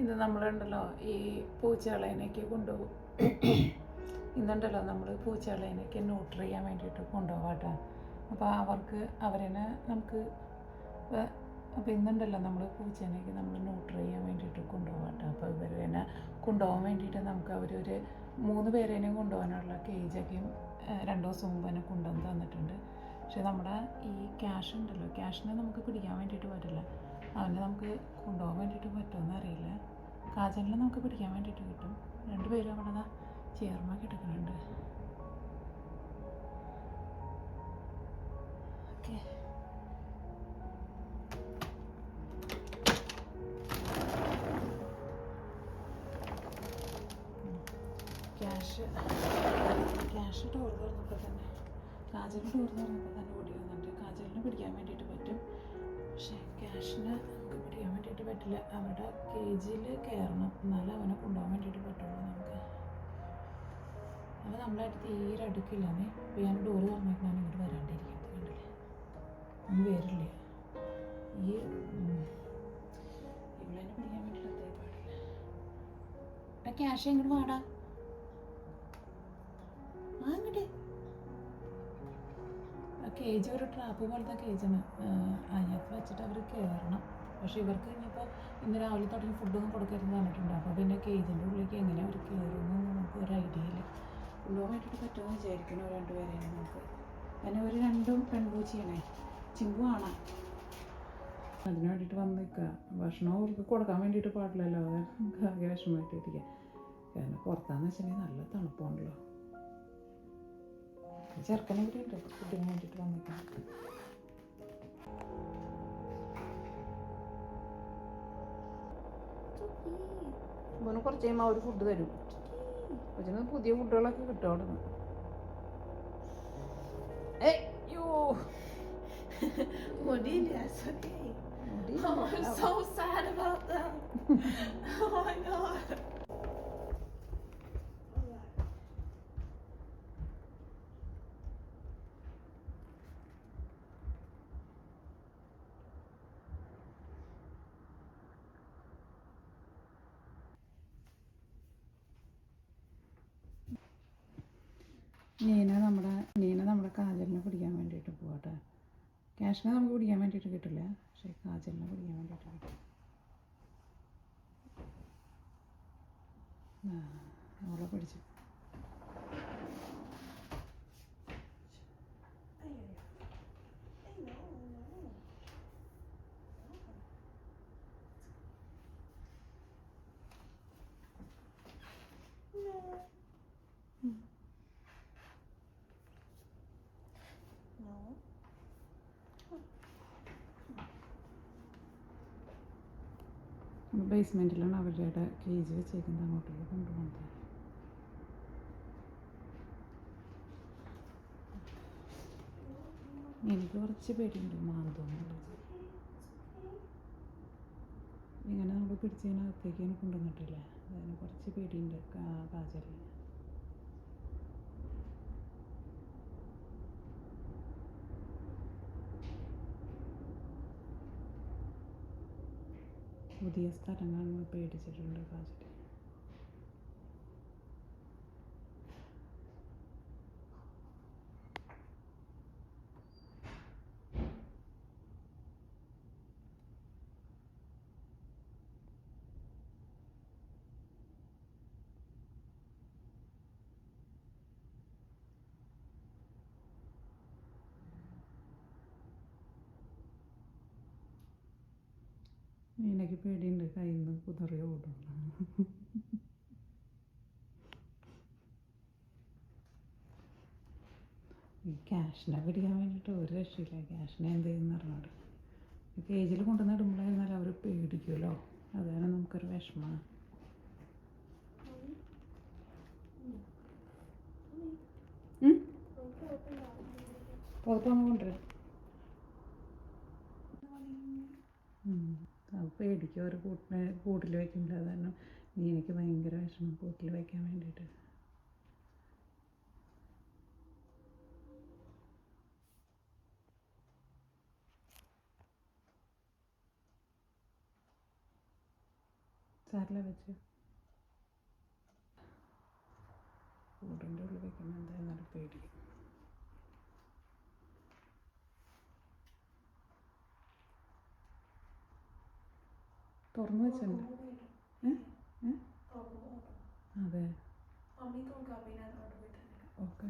ഇന്ന് നമ്മളുണ്ടല്ലോ ഈ പൂച്ചകളേനേക്ക് കൊണ്ടുപോകും. ഇന്നുണ്ടല്ലോ നമ്മൾ പൂച്ചകളേനേക്ക് ന്യൂട്രി ചെയ്യാൻ വേണ്ടിയിട്ട് കൊണ്ടുപോകാട്ടോ. അപ്പോൾ അവരെന്നെ നമുക്ക് അപ്പോൾ ഇന്നുണ്ടല്ലോ നമ്മൾ പൂച്ചേനേക്ക് നമ്മൾ ന്യൂട്രി ചെയ്യാൻ വേണ്ടിയിട്ട് കൊണ്ടുപോകാട്ടോ. അപ്പോൾ ഇവർ തന്നെ കൊണ്ടുപോകാൻ വേണ്ടിയിട്ട് നമുക്ക് അവരൊരു 3 പേരേനെയും കൊണ്ടുപോകാനുള്ള കേജൊക്കെയും 2 ദിവസം മുമ്പ് തന്നെ കൊണ്ടുവന്ന് തന്നിട്ടുണ്ട്. പക്ഷേ നമ്മുടെ ഈ ക്യാഷ് ഉണ്ടല്ലോ, ക്യാഷിനെ നമുക്ക് പിടിക്കാൻ വേണ്ടിയിട്ട് പറ്റില്ല. അവനെ നമുക്ക് കൊണ്ടുപോകാൻ വേണ്ടിയിട്ട് പറ്റുമെന്ന് അറിയില്ല. കാജലിനെ നമുക്ക് പിടിക്കാൻ വേണ്ടിയിട്ട് കിട്ടും. 2 പേരും അവിടെ ചെയർമാക്കി എടുക്കുന്നുണ്ട്. ഓക്കെ, ക്യാഷ് ഡോർ തുറന്നപ്പോൾ തന്നെ കാജലിന് ഡോർ തുറന്നപ്പോൾ തന്നെ ഓടി വന്നിട്ട് കാജലിനെ പിടിക്കാൻ വേണ്ടിയിട്ട് പറ്റും. പക്ഷേ ക്യാഷിനെ നമുക്ക് പിടിക്കാൻ വേണ്ടിയിട്ട് പറ്റില്ല. അവരുടെ കേജിൽ കയറണം, എന്നാലും അവനെ കൊണ്ടുപോകാൻ വേണ്ടിയിട്ട് പറ്റുള്ളൂ നമുക്ക്. അപ്പോൾ നമ്മളായിട്ട് തീരെ അടുക്കില്ലാന്നേ. അപ്പോൾ ഞാൻ ഡോറ് തുറന്നേക്കാണ് ഇങ്ങോട്ട് വരാണ്ടിരിക്കുന്നത്. കണ്ടില്ലേ, ഒന്നും വരില്ല. ഇവളെന്നെ പിടിക്കാൻ വേണ്ടിയിട്ട് എത്താൻ പാടില്ല. ക്യാഷ് ഇങ്ങോട്ട് വാടാ. അങ്ങോട്ട് കേജ് ഒരു ട്രാപ്പ് പോലത്തെ കേജാണ്. അതിനകത്ത് വെച്ചിട്ട് അവർ കയറണം. പക്ഷേ ഇവർക്ക് ഇനിയിപ്പോൾ ഇന്ന് രാവിലെ തുടങ്ങി ഫുഡൊന്നും കൊടുക്കരുതെന്ന് പറഞ്ഞിട്ടുണ്ട്. അപ്പോൾ പിന്നെ കേജിൻ്റെ ഉള്ളിലേക്ക് എങ്ങനെ അവർ കയറുമെന്ന് നമുക്ക് ഒരു ഐഡിയ ഇല്ല. കൊണ്ടുപോകാൻ വേണ്ടിയിട്ട് പറ്റുമെന്ന് വിചാരിക്കണം 2 പേരെയും നമുക്ക്. അതിന് ഒരു 2 പെൺപൂച്ചയാണേ, ചിമ്പു ആണ്. അതിന് വേണ്ടിയിട്ട് വന്ന് നിൽക്കുക. ഭക്ഷണം അവർക്ക് കൊടുക്കാൻ വേണ്ടിയിട്ട് പാടില്ലല്ലോ, അത് നമുക്ക് ആകെ വിഷമമായിട്ടിരിക്കുക. കാരണം പുറത്താന്ന് വെച്ചിട്ടുണ്ടെങ്കിൽ നല്ല തണുപ്പുണ്ടല്ലോ. ചെറുക്കനെ കൂടി ഉണ്ട് ഫുഡിന് വേണ്ടിയിട്ട് വന്നിരിക്കാം. ഇവന് കുറച്ച് കഴിയുമ്പോൾ അവർ ഫുഡ് തരും. പക്ഷേ പുതിയ ഫുഡുകളൊക്കെ കിട്ടും അവിടെ നിന്ന്. അയ്യോ, Oh, I'm so sad about them. Oh my god. Neena നമ്മുടെ കാജലിനെ പിടിക്കാൻ വേണ്ടിയിട്ട് പോകട്ടെ. ക്യാഷിനെ നമുക്ക് പിടിക്കാൻ വേണ്ടിയിട്ട് കിട്ടില്ല, പക്ഷേ കാജലിനെ പിടിക്കാൻ വേണ്ടിയിട്ട് കിട്ടും. അവളെ പിടിച്ചു. ബേസ്മെൻറ്റിലാണ് അവരുടെ കേജ് വെച്ചേക്കുന്നത്. അങ്ങോട്ടേക്ക് കൊണ്ടുപോകുന്നത്. എനിക്ക് കുറച്ച് പേടിയുണ്ട് മാന്തോന്നുള്ളത്. ഇങ്ങനെ നമ്മൾ പിടിച്ചതിനകത്തേക്ക് കൊണ്ടുവന്നിട്ടില്ല. അതിന് കുറച്ച് പേടിയുണ്ട് കാജലിന്. പുതിയ സ്ഥലങ്ങൾ പേടിച്ചിട്ടുണ്ട് കാജൽ. എനിക്ക് പേടിയുണ്ട് കയ്യിൽ നിന്ന് കുതറി ഓടും. ഈ ക്യാഷിനെ പിടിക്കാൻ വേണ്ടിയിട്ട് ഒരു രക്ഷയില്ല. ക്യാഷിനെ എന്ത് ചെയ്യുന്ന അറിഞ്ഞോട് കേജിൽ കൊണ്ടുവന്ന് ഇടുമ്പോഴായിരുന്നാൽ അവർ പേടിക്കുമല്ലോ. അതാണ് നമുക്കൊരു വിഷമമാണ്. പുറത്തൊന്ന് കൊണ്ടുവരാം. അത് പേടിക്കും അവർ കൂട്ടിൽ വയ്ക്കുമ്പോൾ. അത് കാരണം എനിക്ക് ഭയങ്കര വിഷമം കൂട്ടിൽ വയ്ക്കാൻ വേണ്ടിയിട്ട്. സാരില വെച്ച് കൂടിൻ്റെ ഉള്ളിൽ വെക്കുന്ന എന്തായാലും പേടി. തുറന്നു വെച്ചിട്ടുണ്ട്. അതെ ഓക്കെ.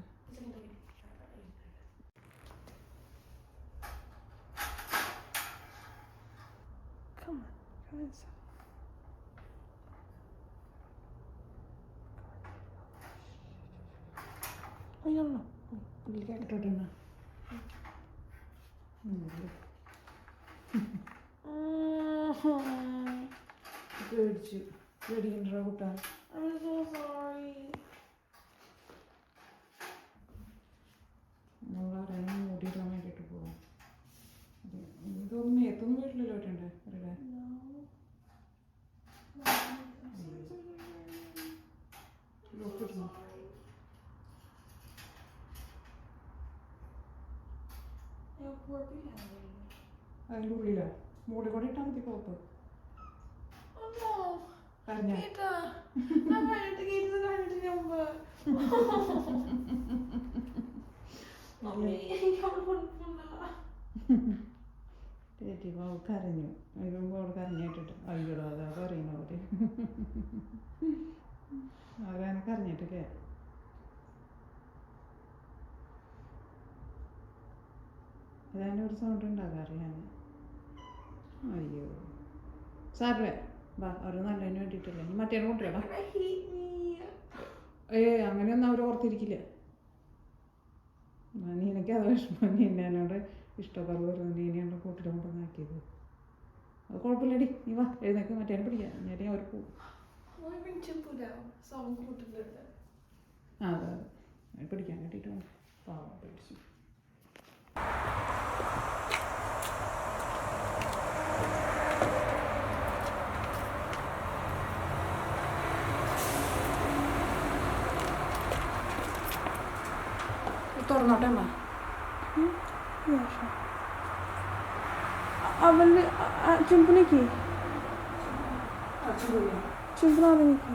ഇട്ടിട്ടുണ്ടോ? പേടിച്ചു. പേടിക്കണ്ടോ കൂട്ടാ? നമ്മളറിയാൻ മൂടിയിടാൻ വേണ്ടിയിട്ട് പോകാം. ഇതൊന്നും മേത്തൊന്നും വീട്ടിലല്ലോ ഇട്ടണ്ടേ അവരുടെ? അതിൻ്റെ ഉള്ളിലാ മൂടി കൂടെ ഇട്ടാൽ മതി കോപ്പ്. കരഞ്ഞു വരുമ്പോൾ അവൾ കരഞ്ഞിട്ടിട്ട് അയ്യോടോ അതാ പറയുന്നവര്. അവരങ്ങനെ കരഞ്ഞിട്ടില്ലേ? അതിൻ്റെ ഒരു സൗണ്ട് ഉണ്ടാകാറില്ല. അയ്യോ സാറില്ലേ ബാ, അവർ നല്ലതിന് വേണ്ടിയിട്ടല്ലേ. ഇനി മറ്റേ കൊണ്ടുവരാ. അങ്ങനെയൊന്നും അവർ ഓർത്തിരിക്കില്ല. എനിക്കത് വിഷമം. എന്നോട് ഇഷ്ടപ്പെടുന്നു. നീനെയാണ് കൂട്ടിൽ കൊണ്ടുവന്നാക്കിയത്. അത് കുഴപ്പമില്ലടി. നീ വാ എഴുന്നേക്ക്. മറ്റേ പിടിക്കാം. ഞാൻ അവർ പോകും. അതെ അതെ പിടിക്കാൻ വേണ്ടിയിട്ട് വേണം. പാവം പിടിച്ചു. തുറന്നോട്ടെ അമ്മ. അവന് ചുംബനക്ക് ചുംബനാഥനിക്ക്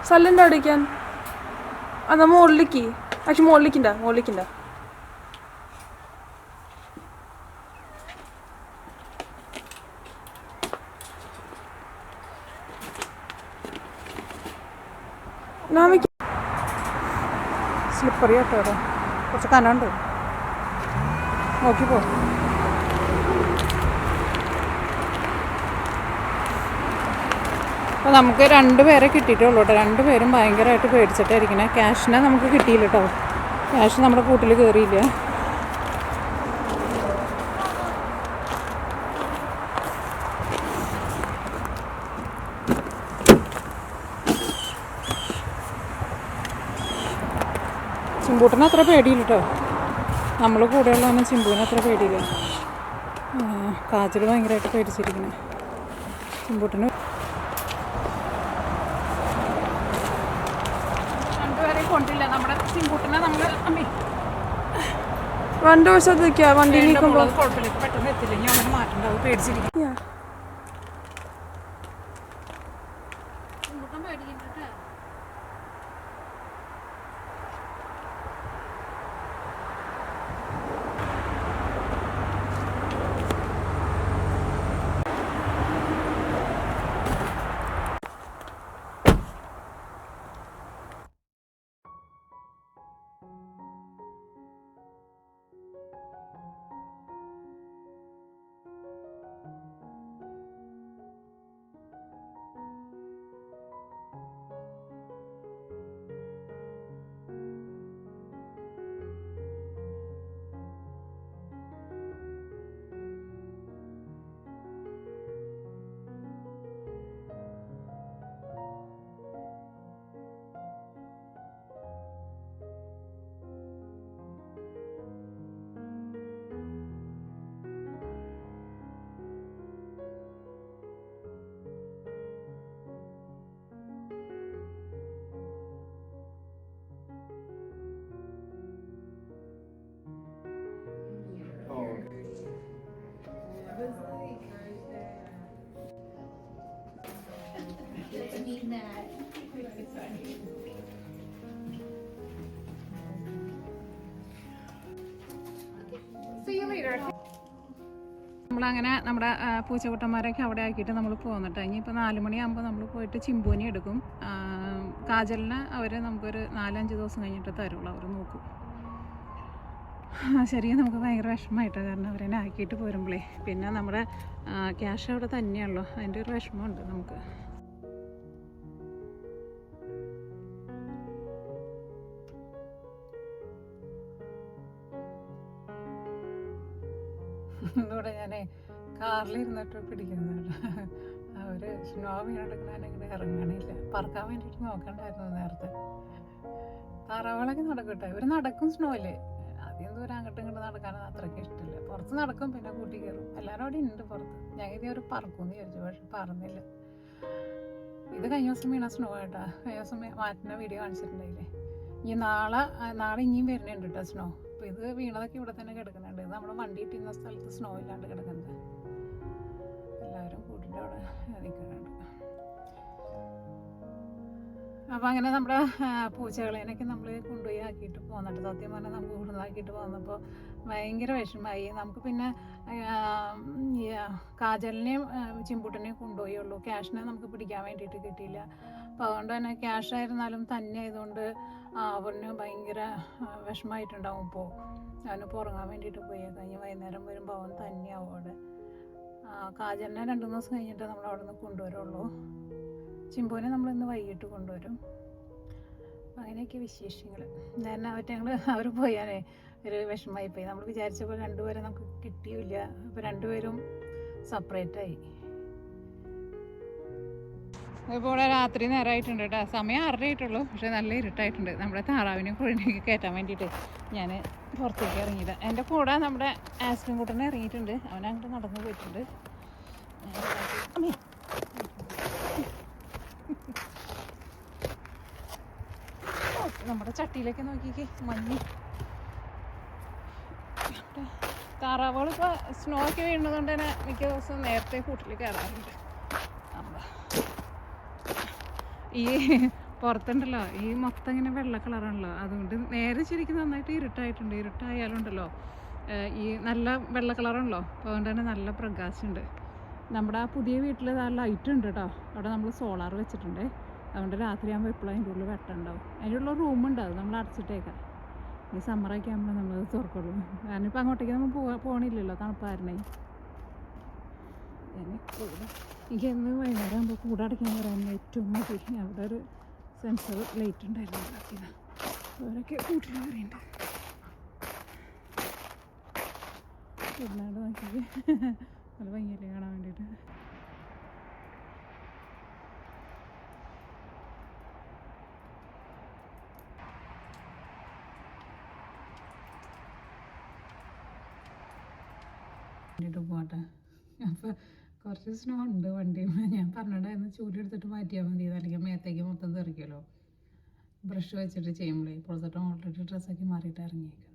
സ്ഥലം അടിക്കാൻ അതാ മുകളിലേക്ക്. പക്ഷെ മുകളിലേക്കുണ്ട. സ്ലിപ്പറി കേട്ടോ. അവിടെ കുറച്ച് കനമുണ്ട്. നോക്കിപ്പോ. അപ്പോൾ നമുക്ക് 2 പേരെ കിട്ടിയിട്ടുള്ളൂ കേട്ടോ. 2 പേരും ഭയങ്കരമായിട്ട് പേടിച്ചിട്ടായിരിക്കണേ. ക്യാഷിനെ നമുക്ക് കിട്ടിയില്ല കേട്ടോ. ക്യാഷ് നമ്മുടെ കൂട്ടിൽ കയറിയില്ല. ചിമ്പൂട്ടിന് അത്ര പേടിയില്ല കേട്ടോ. നമ്മൾ കൂടെയുള്ളതാണ് ചിമ്പുവിന് അത്ര പേടിയില്ല. കാജൽ ഭയങ്കരമായിട്ട് പേടിച്ചിരിക്കണേ. ചിമ്പൂട്ടിന് കൊണ്ടില്ല. നമ്മുടെ ചിമ്പൂട്ടിനെ നമ്മൾ 2 വർഷം വണ്ടി കുഴപ്പമില്ല. പെട്ടെന്ന് എത്തില്ലെങ്കിൽ അങ്ങനെ മാറ്റണ്ടാവും. പേടിച്ചിരിക്കും. നമ്മളങ്ങനെ നമ്മുടെ പൂച്ചക്കുട്ടന്മാരൊക്കെ അവിടെ ആക്കിയിട്ട് നമ്മൾ പോകുന്നുണ്ട്. ഇനിയിപ്പോൾ 4 മണിയാകുമ്പോൾ നമ്മൾ പോയിട്ട് ചിമ്പൂനി എടുക്കും. കാജലിന് അവർ നമുക്കൊരു 4-5 ദിവസം കഴിഞ്ഞിട്ട് തരുള്ളൂ, അവർ നോക്കും. ശരിക്കും നമുക്ക് ഭയങ്കര വിഷമമായിട്ടാണ്, കാരണം അവരെന്നെ ആക്കിയിട്ട് പോരുമ്പോഴേ പിന്നെ നമ്മുടെ ക്യാഷ് അവിടെ തന്നെയാണല്ലോ, അതിൻ്റെ ഒരു വിഷമമുണ്ട് നമുക്ക്. ഇവിടെ ഞാൻ കാറിലിരുന്നിട്ട് പിടിക്കുന്നുണ്ട്. അവർ സ്നോ വീണെടുക്കണാനിങ്ങനെ ഇറങ്ങണില്ല, പറക്കാൻ വേണ്ടിയിട്ട് നോക്കണ്ടായിരുന്നു നേരത്തെ. താറാവുകളൊക്കെ നടക്കട്ടെ, ഇവർ നടക്കും സ്നോയില്. ആദ്യം ദൂരം അങ്ങോട്ടും ഇങ്ങോട്ട് നടക്കാനൊന്നും അത്രയ്ക്ക് ഇഷ്ടമില്ല. പുറത്ത് നടക്കും, പിന്നെ കൂട്ടി കയറും. എല്ലാവരും അവിടെ ഉണ്ട് പുറത്ത്. ഞങ്ങൾ ഇതേ ഒരു പറക്കുമെന്ന് വിചാരിച്ചു, പക്ഷെ പറന്നില്ല. ഇത് കഴിഞ്ഞ ദിവസം വീണ സ്നോ കേട്ടോ. കഴിഞ്ഞ ദിവസം മാറ്റുന്ന വീഡിയോ കാണിച്ചിട്ടുണ്ടായില്ലേ. ഇനി നാളെ ഇനിയും വരുന്നുണ്ട് കേട്ടോ സ്നോ. അപ്പോൾ ഇത് വീണതൊക്കെ ഇവിടെ തന്നെ കിടക്കുന്നുണ്ട്. ഇത് നമ്മുടെ വണ്ടി ഇട്ടിരുന്ന സ്ഥലത്ത് സ്നോ ഇല്ലാണ്ട് കിടക്കുന്നത്. എല്ലാവരും കൂട്ടിൻ്റെ അവിടെ നിൽക്കുന്നുണ്ട്. അപ്പോൾ അങ്ങനെ നമ്മുടെ പൂച്ചകളേനൊക്കെ നമ്മൾ കൊണ്ടുപോയി ആക്കിയിട്ട് പോകുന്നുണ്ട്. സത്യം പറഞ്ഞാൽ നമുക്ക് കൊണ്ടുവന്നാക്കിയിട്ട് പോകുന്നപ്പോൾ ഭയങ്കര വിഷമമായി. നമുക്ക് പിന്നെ കാജലിനെയും ചിമ്പൂട്ടിനെയും കൊണ്ടുപോയുള്ളൂ. ക്യാഷിനെ നമുക്ക് പിടിക്കാൻ വേണ്ടിയിട്ട് കിട്ടിയില്ല. അപ്പോൾ അതുകൊണ്ട് തന്നെ ക്യാഷ് ആയിരുന്നാലും തന്നെ ആയതുകൊണ്ട് അവന് ഭയങ്കര വിഷമമായിട്ടുണ്ടാവും. ഇപ്പോൾ അവനിപ്പോൾ ഉറങ്ങാൻ വേണ്ടിയിട്ട് പോയി കഴിഞ്ഞ് വൈകുന്നേരം വരുമ്പോൾ അവൻ തന്നെയാവും അവിടെ. കാജലിനെ 2 ദിവസം കഴിഞ്ഞിട്ട് നമ്മൾ അവിടെ നിന്ന് കൊണ്ടുവരുള്ളൂ. ചിമ്പൂനെ നമ്മളിന്ന് വൈകിട്ട് കൊണ്ടുവരും. അങ്ങനെയൊക്കെ വിശേഷങ്ങൾ. കാരണം അവർ പോയാലേ ഒരു വിഷമമായി പോയി. നമ്മൾ വിചാരിച്ചപ്പോൾ 2 പേരെ നമുക്ക് കിട്ടിയില്ല. അപ്പോൾ 2 പേരും സെപ്പറേറ്റായി. ഇപ്പോൾ ഇവിടെ രാത്രി നേരമായിട്ടുണ്ട് കേട്ടോ. സമയം 6:30 ആയിട്ടുള്ളൂ, പക്ഷേ നല്ല ഇരുട്ടായിട്ടുണ്ട്. നമ്മുടെ താറാവിനെ കുഴിനേക്ക് കയറ്റാൻ വേണ്ടിയിട്ട് ഞാൻ പുറത്തേക്ക് ഇറങ്ങിയത്. എൻ്റെ കൂടെ നമ്മുടെ ആസ്റ്റും കൂട്ടനെ ഇറങ്ങിയിട്ടുണ്ട്. അവൻ അങ്ങോട്ട് നടന്നു പോയിട്ടുണ്ട്. നമ്മുടെ ചട്ടിയിലേക്ക് നോക്കിക്കേ, മഞ്ഞ്. താറാവുകൾ ഇപ്പോൾ സ്നോ ഒക്കെ വീഴുന്നതുകൊണ്ട് തന്നെ മിക്ക ദിവസവും നേരത്തെ കൂട്ടിൽ കയറാറുണ്ട്. ഈ പുറത്തുണ്ടല്ലോ ഈ മൊത്തം ഇങ്ങനെ വെള്ള കളറാണല്ലോ, അതുകൊണ്ട് നേരെ ശരിക്കും നന്നായിട്ട് ഇരുട്ടായിട്ടുണ്ട്. ഇരുട്ടായാലുണ്ടല്ലോ ഈ നല്ല വെള്ള കളറാണല്ലോ, അപ്പോൾ അതുകൊണ്ട് തന്നെ നല്ല പ്രകാശമുണ്ട്. നമ്മുടെ ആ പുതിയ വീട്ടിൽ ലൈറ്റ് ഉണ്ട് കേട്ടോ. അവിടെ നമ്മൾ സോളാർ വെച്ചിട്ടുണ്ട്. അതുകൊണ്ട് രാത്രിയാകുമ്പോൾ എപ്പോഴും അതിൻ്റെ ഉള്ളിൽ വെട്ടമുണ്ടാവും. അതിൻ്റെ ഉള്ള റൂമുണ്ട്, അത് നമ്മൾ അടച്ചിട്ടേക്കാം. ഈ സമ്മറൊക്കെ ആകുമ്പോൾ നമ്മളത് തുറക്കുള്ളൂ. കാരണം ഇപ്പോൾ അങ്ങോട്ടേക്ക് നമ്മൾ പോകണില്ലല്ലോ തണുപ്പായിരുന്നേ. എനിക്ക് എന്ന് വൈകുന്നേരം ആകുമ്പോൾ കൂടെ അടയ്ക്കാൻ പറയാൻ ഏറ്റവും മതി. അവിടെ ഒരു സെൻസർ ലൈറ്റ് ഉണ്ടായിരുന്നു. പിന്നെ അവരൊക്കെ കൂട്ടിൽ കയറിയുണ്ട്. ഇരുന്നാണ്ട് നോക്കിയത് നല്ല ഭംഗിയല്ലേ കാണാൻ വേണ്ടിയിട്ട്. പോട്ടെ. അപ്പോൾ കുറച്ച് സ്നോ ഉണ്ട് വണ്ടിയിൽ. ഞാൻ പറഞ്ഞിട്ടായിരുന്നു ചൂലെടുത്തിട്ട് മാറ്റിയാൽ മതി, അല്ലെങ്കിൽ മേത്തേക്ക് മൊത്തം തെറിക്കുമല്ലോ. ബ്രഷ് വെച്ചിട്ട് ചെയ്യുമ്പോഴേ പുറത്തിട്ട് ഓൾറെഡി ഡ്രസ്സൊക്കെ മാറിയിട്ട് ഇറങ്ങിയേക്കുന്നത്.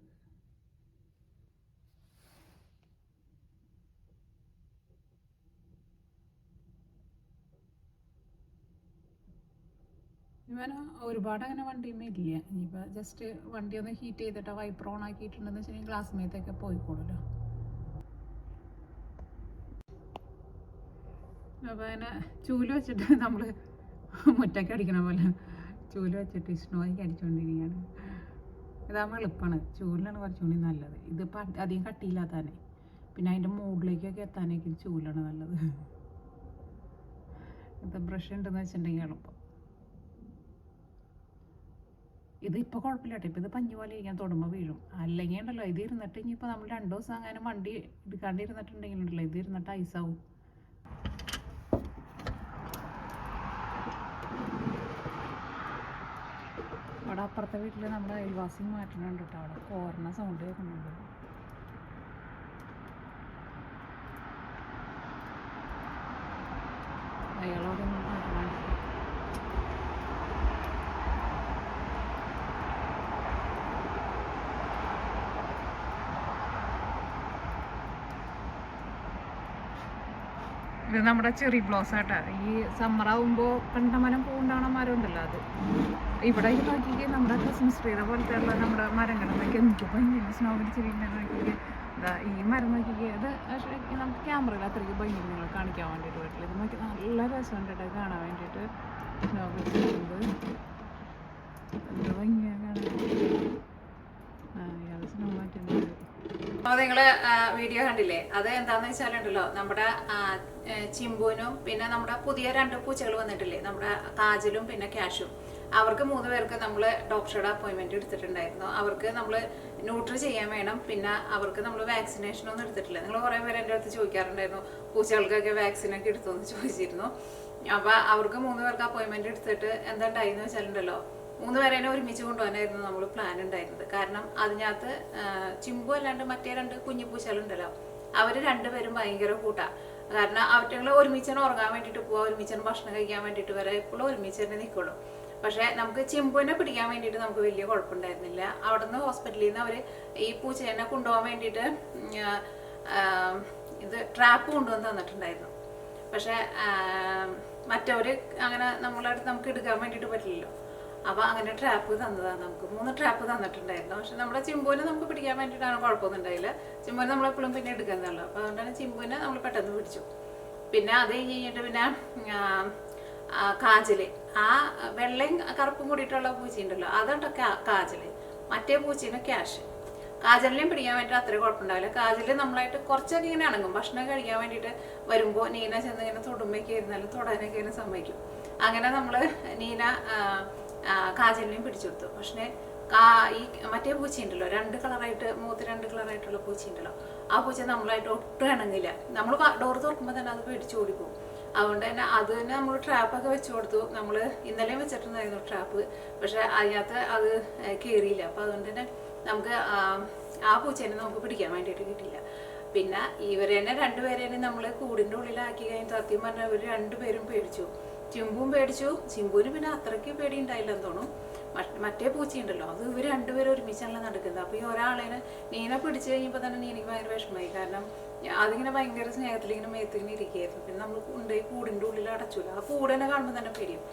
ഇവൻ ഒരുപാട് അങ്ങനെ വണ്ടിയുമേ ഇല്ല. ഇനിയിപ്പോൾ ജസ്റ്റ് വണ്ടി ഒന്ന് ഹീറ്റ് ചെയ്തിട്ട് വൈപ്പർ ഓൺ ആക്കിയിട്ടുണ്ടെന്ന് വെച്ചിട്ടുണ്ടെങ്കിൽ ഗ്ലാസ് മേത്തൊക്കെ പോയിക്കോളൂല്ലോ. അപ്പോൾ അതിനെ ചൂല് വെച്ചിട്ട് നമ്മൾ മുറ്റൊക്കെ അടിക്കണ പോലെ ചൂല് വെച്ചിട്ട് സ്നോയ്ക്ക് അടിച്ചുകൊണ്ടിരിക്കുകയാണ്. ഇതാകുമ്പോൾ എളുപ്പമാണ്. ചൂലിനാണ് കുറച്ചുകൂടി നല്ലത്. ഇതിപ്പോൾ അധികം കട്ടിയില്ലാത്താനേ, പിന്നെ അതിൻ്റെ മൂഡിലേക്കൊക്കെ എത്താനേക്കും ചൂലാണ് നല്ലത്. ഇത് ബ്രഷ് ഉണ്ടെന്ന് വെച്ചിട്ടുണ്ടെങ്കിൽ എളുപ്പം. ഇതിപ്പോൾ കുഴപ്പമില്ല കേട്ടോ. ഇപ്പോൾ ഇത് പഞ്ഞു പോലെ ഇരിക്കാൻ തൊടുമ്പോൾ വീഴും. അല്ലെങ്കിൽ ഉണ്ടല്ലോ ഇത് ഇരുന്നിട്ട് ഇനിയിപ്പോൾ നമ്മൾ 2 ദിവസം അങ്ങനെ വണ്ടി എടുക്കാണ്ടിരുന്നിട്ടുണ്ടെങ്കിലുണ്ടല്ലോ ഇത് ഇരുന്നിട്ട് ഐസാവും. അവിടെ അപ്പുറത്തെ വീട്ടിൽ നമ്മുടെ അയൽവാസി മാറ്റുന്നുണ്ട് കേട്ടോ. അവിടെ കോരണ സൗണ്ട് കേൾക്കുന്നുണ്ട്. അയാളോടൊന്നും മാറ്റണുണ്ട്. ഇത് നമ്മുടെ ചെറി ബ്ലോസം ആട്ടാ. ഈ സമ്മർ ആവുമ്പോൾ കണ്ടമനം പൂണ്ടാണ മരം ഉണ്ടല്ലോ അത്. ഇവിടെ നോക്കിക്കേ നമ്മുടെ ക്രിസ്മസ് ട്രീയുടെ പോലത്തെ ഉള്ള നമ്മുടെ മരങ്ങളൊക്കെ എന്ത് ഭംഗിയില്ല സ്നോ പിടിച്ചിരിക്കുന്നത് നോക്കിക്കേ. ഈ മരം നോക്കിക്കേ. അത് പക്ഷേ നമുക്ക് ക്യാമറയിൽ അത്രയ്ക്ക് ഭംഗി നിങ്ങൾ കാണിക്കാൻ വേണ്ടിയിട്ട് പറ്റില്ല. ഇത് നോക്കി നല്ല രസമുണ്ട് കേട്ടോ കാണാൻ വേണ്ടിയിട്ട്. സ്നോ പിടിച്ചിരിക്കുന്നത് എന്ത് ഭംഗിയാണ് കാണാൻ. ഇയാൾ സ്നോ മാറ്റുന്നത്. അപ്പോൾ നിങ്ങൾ വീഡിയോ കണ്ടില്ലേ? അത് എന്താണെന്ന് വെച്ചാലുണ്ടല്ലോ, നമ്മുടെ ചിമ്പുവിനും പിന്നെ നമ്മുടെ പുതിയ 2 പൂച്ചകൾ വന്നിട്ടില്ലേ, നമ്മുടെ കാജലും പിന്നെ ക്യാഷും. അവർക്ക് 3 പേർക്ക് നമ്മൾ ഡോക്ടറുടെ അപ്പോയിൻമെൻറ്റ് എടുത്തിട്ടുണ്ടായിരുന്നു. അവർക്ക് നമ്മൾ ന്യൂട്രി ചെയ്യാൻ വേണം. പിന്നെ അവർക്ക് നമ്മൾ വാക്സിനേഷനൊന്നും എടുത്തിട്ടില്ല. നിങ്ങൾ കുറേ പേര് എൻ്റെ അടുത്ത് ചോദിക്കാറുണ്ടായിരുന്നു പൂച്ചകൾക്കൊക്കെ വാക്സിനൊക്കെ എടുത്തോന്ന് ചോദിച്ചിരുന്നു. അപ്പോൾ അവർക്ക് 3 പേർക്ക് അപ്പോയിൻമെൻറ്റ് എടുത്തിട്ട് എന്താ ഉണ്ടായെന്ന് വെച്ചാലുണ്ടല്ലോ, 3 പേരെ ഒരുമിച്ച് കൊണ്ടുപോകാനായിരുന്നു നമ്മൾ പ്ലാൻ ഉണ്ടായിരുന്നത്. കാരണം അതിനകത്ത് ചിമ്പു അല്ലാണ്ട് മറ്റേ 2 കുഞ്ഞു പൂച്ചകളുണ്ടല്ലോ, അവർ 2 പേരും ഭയങ്കര കൂട്ടാണ്. കാരണം അവറ്റങ്ങൾ ഒരുമിച്ചാണ് ഉറങ്ങാൻ വേണ്ടിയിട്ട് പോവുക, ഒരുമിച്ചാണ് ഭക്ഷണം കഴിക്കാൻ വേണ്ടിയിട്ട് വരെ എപ്പോഴും ഒരുമിച്ച് തന്നെ നിൽക്കുള്ളൂ. പക്ഷേ നമുക്ക് ചിമ്പുവിനെ പിടിക്കാൻ വേണ്ടിയിട്ട് നമുക്ക് വലിയ കുഴപ്പമുണ്ടായിരുന്നില്ല. അവിടെ നിന്ന് ഹോസ്പിറ്റലിൽ നിന്ന് അവർ ഈ പൂച്ചേനെ കൊണ്ടുപോകാൻ വേണ്ടിയിട്ട് ഇത് ട്രാപ്പ് കൊണ്ടുവന്ന് തന്നിട്ടുണ്ടായിരുന്നു. പക്ഷേ മറ്റവർ അങ്ങനെ നമ്മളടുത്ത് നമുക്ക് എടുക്കാൻ വേണ്ടിയിട്ട് പറ്റില്ലല്ലോ. അപ്പോൾ അങ്ങനെ ട്രാപ്പ് തന്നതാണ്. നമുക്ക് 3 ട്രാപ്പ് തന്നിട്ടുണ്ടായിരുന്നു. പക്ഷെ നമ്മുടെ ചിമ്പുവിനെ നമുക്ക് പിടിക്കാൻ വേണ്ടിയിട്ടാണ് കുഴപ്പമൊന്നും ഉണ്ടായില്ല. ചിമ്പുവിനെ നമ്മളെപ്പോഴും പിന്നെ എടുക്കുന്നതല്ലോ. അപ്പോൾ അതുകൊണ്ടാണ് ചിമ്പുവിനെ നമ്മൾ പെട്ടെന്ന് പിടിച്ചു. പിന്നെ അത് കഴിഞ്ഞിട്ട് പിന്നെ കാജല്, ആ വെള്ളയും കറുപ്പും കൂടിയിട്ടുള്ള പൂച്ചയുണ്ടല്ലോ, അതുണ്ട് കാജല്. മറ്റേ പൂച്ചേനെ ക്യാഷ്. കാജലിനെയും പിടിക്കാൻ വേണ്ടിയിട്ട് അത്ര കുഴപ്പമുണ്ടാവില്ല. കാജല് നമ്മളായിട്ട് കുറച്ചൊക്കെ ഇങ്ങനെ അണങ്ങും. ഭക്ഷണം കഴിക്കാൻ വേണ്ടിയിട്ട് വരുമ്പോൾ നീന ചെന്ന് ഇങ്ങനെ തൊടുമ്പൊക്കെ ഇരുന്നാലും തൊടാനൊക്കെ ഇങ്ങനെ സമ്മതിക്കും. അങ്ങനെ നമ്മൾ നീന കാജലിനെയും പിടിച്ചു കൊടുത്തു. പക്ഷേ ഈ മറ്റേ പൂച്ചയുണ്ടല്ലോ, 2 കളറായിട്ട് മൂത്ത് 2 കളറായിട്ടുള്ള പൂച്ചയുണ്ടല്ലോ, ആ പൂച്ച നമ്മളായിട്ട് ഒട്ടും ഇണങ്ങില്ല. നമ്മൾ ഡോർ തുറക്കുമ്പോൾ തന്നെ അത് പേടിച്ച് ഓടിപ്പോകും. അതുകൊണ്ട് തന്നെ അതിന് നമ്മൾ ട്രാപ്പൊക്കെ വെച്ച് കൊടുത്തു. നമ്മൾ ഇന്നലെയും വെച്ചിട്ടുണ്ടായിരുന്നു ട്രാപ്പ്. പക്ഷെ അതിനകത്ത് അത് കയറിയില്ല. അപ്പോൾ അതുകൊണ്ട് തന്നെ നമുക്ക് ആ പൂച്ചേനെ നമുക്ക് പിടിക്കാൻ വേണ്ടിയിട്ട് കിട്ടിയില്ല. പിന്നെ ഇവരെന്നെ 2 പേരെന്നെ നമ്മൾ കൂടിൻ്റെ ഉള്ളിലാക്കി കഴിഞ്ഞ് സത്യം പറഞ്ഞാൽ ഇവർ 2 പേരും പേടിച്ചു. ചിമ്പും പേടിച്ചു. ചിമ്പുവിന് പിന്നെ അത്രയ്ക്ക് പേടി ഉണ്ടായില്ലെന്ന് തോന്നും. മറ്റേ പൂച്ചയുണ്ടല്ലോ, അത് ഇവർ 2 പേരും ഒരുമിച്ചാണല്ലോ നടക്കുന്നത്. അപ്പോൾ ഈ ഒരാളേനെ നീനെ പിടിച്ചു കഴിഞ്ഞപ്പോൾ തന്നെ നീനക്ക് ഭയങ്കര വിഷമമായി. കാരണം അതിങ്ങനെ ഭയങ്കര സ്നേഹത്തിൽ ഇങ്ങനെ മേത്തിങ്ങനെ ഇരിക്കുകയായിരുന്നു. പിന്നെ നമ്മൾ കൊണ്ടുപോയി കൂടിൻ്റെ ഉള്ളിൽ അടച്ചില്ല. ആ കൂടിനെ കാണുമ്പോൾ തന്നെ പേടിയും.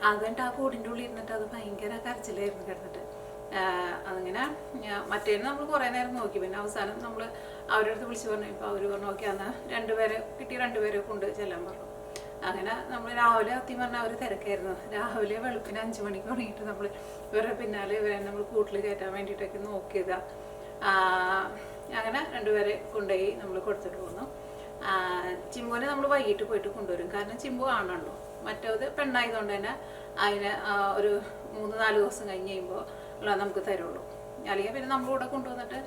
അതുകൊണ്ട് ആ കൂടിൻ്റെ ഉള്ളിൽ ഇരുന്നിട്ട് അത് ഭയങ്കര കരച്ചിലായിരുന്നു കിടന്നിട്ട്. അങ്ങനെ മറ്റേനെ നമ്മൾ കുറേ നേരം നോക്കി. പിന്നെ അവസാനം നമ്മൾ അവരുടെ അടുത്ത് വിളിച്ച് പറഞ്ഞു. ഇപ്പോൾ അവർ പറഞ്ഞു നോക്കി അന്ന് 2 പേരെ കിട്ടി, 2 പേരെ കൊണ്ട് ചെല്ലാൻ പറഞ്ഞു. അങ്ങനെ നമ്മൾ രാവിലെ സത്യം പറഞ്ഞാൽ അവർ തിരക്കായിരുന്നു. രാവിലെ വെളുപ്പിന് 5 മണിക്ക് തുടങ്ങിയിട്ട് നമ്മൾ ഇവരുടെ പിന്നാലെ ഇവരെ നമ്മൾ കൂട്ടിൽ കയറ്റാൻ വേണ്ടിയിട്ടൊക്കെ നോക്കിയതാണ്. അങ്ങനെ 2 പേരെ കൊണ്ടുപോയി നമ്മൾ കൊടുത്തിട്ട് പോന്നു. ചിമ്പുവിനെ നമ്മൾ വൈകിട്ട് പോയിട്ട് കൊണ്ടുവരും. കാരണം ചിമ്പു ആണല്ലോ, മറ്റേത് പെണ്ണായതുകൊണ്ട് തന്നെ അതിന് ഒരു 3-4 ദിവസം കഴിഞ്ഞ് കഴിയുമ്പോൾ നമുക്ക് തരുള്ളൂ. അല്ലെങ്കിൽ പിന്നെ നമ്മളിവിടെ കൊണ്ടുവന്നിട്ട്